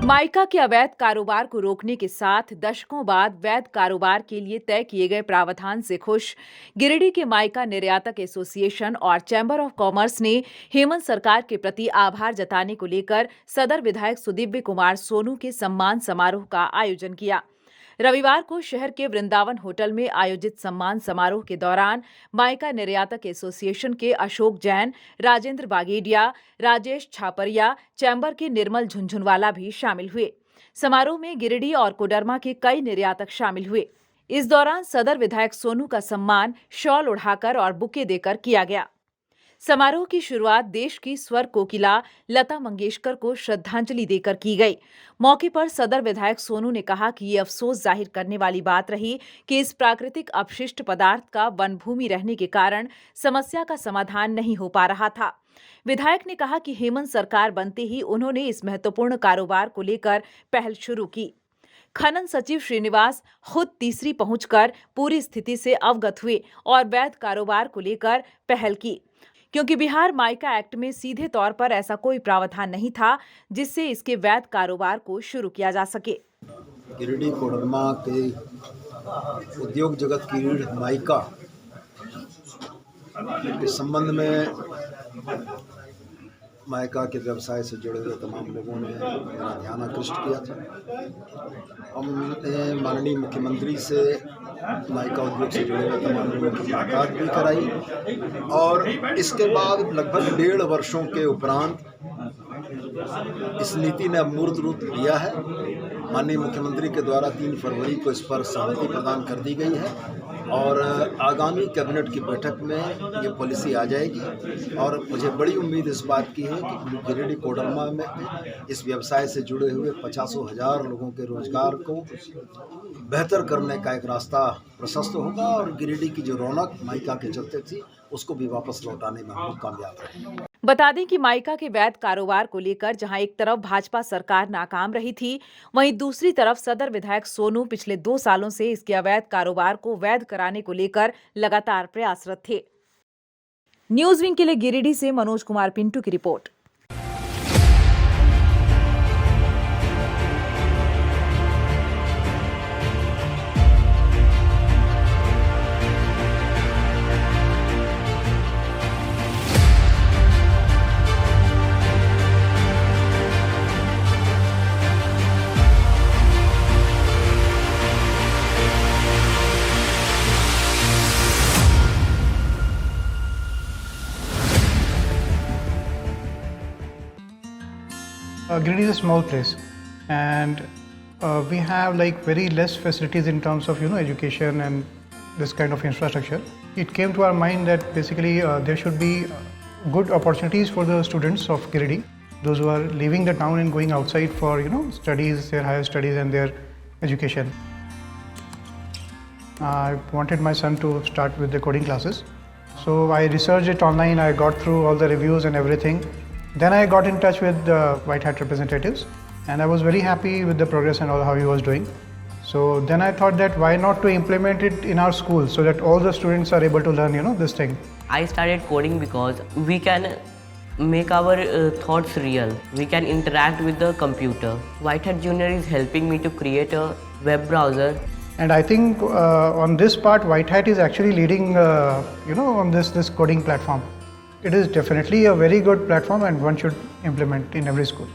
Mica के अवैध कारोबार को रोकने के साथ दशकों बाद वैध कारोबार के लिए तय किए गए प्रावधान से खुश गिरिडीह के माइका निर्यातक एसोसिएशन और चैम्बर ऑफ कॉमर्स ने हेमंत सरकार के प्रति आभार जताने को लेकर सदर विधायक सुदिव्य कुमार सोनू के सम्मान समारोह का आयोजन किया। रविवार को शहर के वृंदावन होटल में आयोजित सम्मान समारोह के दौरान माइका निर्यातक एसोसिएशन के अशोक जैन, राजेंद्र बागेडिया, राजेश छापरिया, चैम्बर के निर्मल झुंझुनवाला भी शामिल हुए। समारोह में गिरिडीह और कोडरमा के कई निर्यातक शामिल हुए। इस दौरान सदर विधायक सोनू का सम्मान शॉल उड़ाकर और बुके देकर किया गया। समारोह की शुरुआत देश की स्वर कोकिला लता मंगेशकर को श्रद्धांजलि देकर की गई। मौके पर सदर विधायक सोनू ने कहा कि ये अफसोस जाहिर करने वाली बात रही कि इस प्राकृतिक अपशिष्ट पदार्थ का वन भूमि रहने के कारण समस्या का समाधान नहीं हो पा रहा था। विधायक ने कहा कि हेमंत सरकार बनते ही उन्होंने इस महत्वपूर्ण कारोबार को लेकर पहल शुरू की। खनन सचिव श्रीनिवास खुद तीसरी पहुंचकर पूरी स्थिति से अवगत हुए और वैध कारोबार को लेकर पहल की, क्योंकि बिहार माइका एक्ट में सीधे तौर पर ऐसा कोई प्रावधान नहीं था जिससे इसके वैध कारोबार को शुरू किया जा सके। गिरिडीह कोडरमा के उद्योग जगत की रीढ़ माइका के संबंध में माइका के व्यवसाय से जुड़े हुए तमाम लोगों ने मेरा ध्यान आकृष्ट किया था। हमने माननीय मुख्यमंत्री से माइका उद्योग से जुड़े हुए तमाम लोगों की मुलाकात भी कराई और इसके बाद लगभग 1.5 वर्षों के उपरांत इस नीति ने अब मूर्त रूप लिया है। माननीय मुख्यमंत्री के द्वारा 3 फरवरी को इस पर सहमति प्रदान कर दी गई है और आगामी कैबिनेट की बैठक में ये पॉलिसी आ जाएगी और मुझे बड़ी उम्मीद इस बात की है कि गिरिडीह कोडरमा में इस व्यवसाय से जुड़े हुए 50,000 लोगों के रोजगार को बेहतर करने का एक रास्ता प्रशस्त होगा और गिरिडीह की जो रौनक माइका के चलते थी उसको भी वापस लौटाने में हम कामयाब रहेंगे। बता दें कि माइका के वैध कारोबार को लेकर जहां एक तरफ भाजपा सरकार नाकाम रही थी, वहीं दूसरी तरफ सदर विधायक सोनू पिछले 2 सालों से इसके अवैध कारोबार को वैध कराने को लेकर लगातार प्रयासरत थे। न्यूज विंग के लिए गिरिडीह से मनोज कुमार पिंटू की report. Giridih is a small place, and we have like very less facilities in terms of education and this kind of infrastructure. It came to our mind that basically there should be good opportunities for the students of Giridih, those who are leaving the town and going outside for studies, their higher studies and their education. I wanted my son to start with the coding classes, so I researched it online. I got through all the reviews and everything. Then I got in touch with the White Hat representatives and I was very happy with the progress and all how he was doing. So then I thought that why not to implement it in our school so that all the students are able to learn this thing. I started coding because we can make our thoughts real. We can interact with the computer. White Hat Junior is helping me to create a web browser. And I think on this part White Hat is actually leading on this coding platform. It is definitely a very good platform and one should implement in every school.